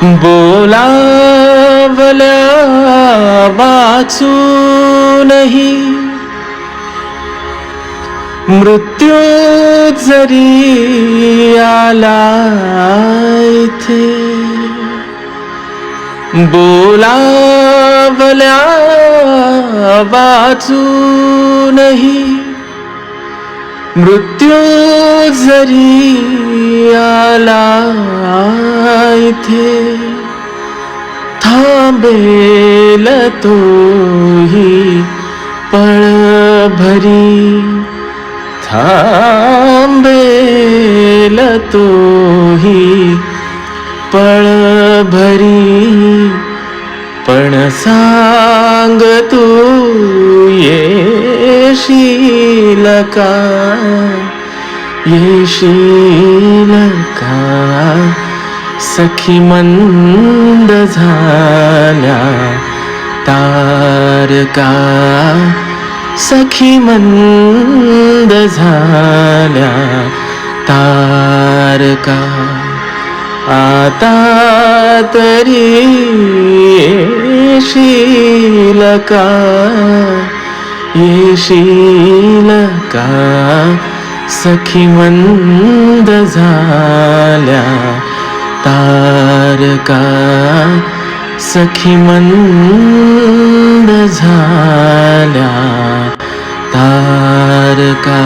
बोलावल्या वाचूनही मृत्यू जरी आला इथे, बोलावल्या वाचूनही मृत्यू जरी आला इथे, थांबेल तोही पळभरी, थांबेल तोही पळभरी. पण सांग तू येशील का, येशील का. सखी मंद झाल्या तारका, सखी मंद झाल्या तारका. आता तरी येशील का, येशील का. सखी मंद झाल्या तारका, सखी मंद झाल्या तारका.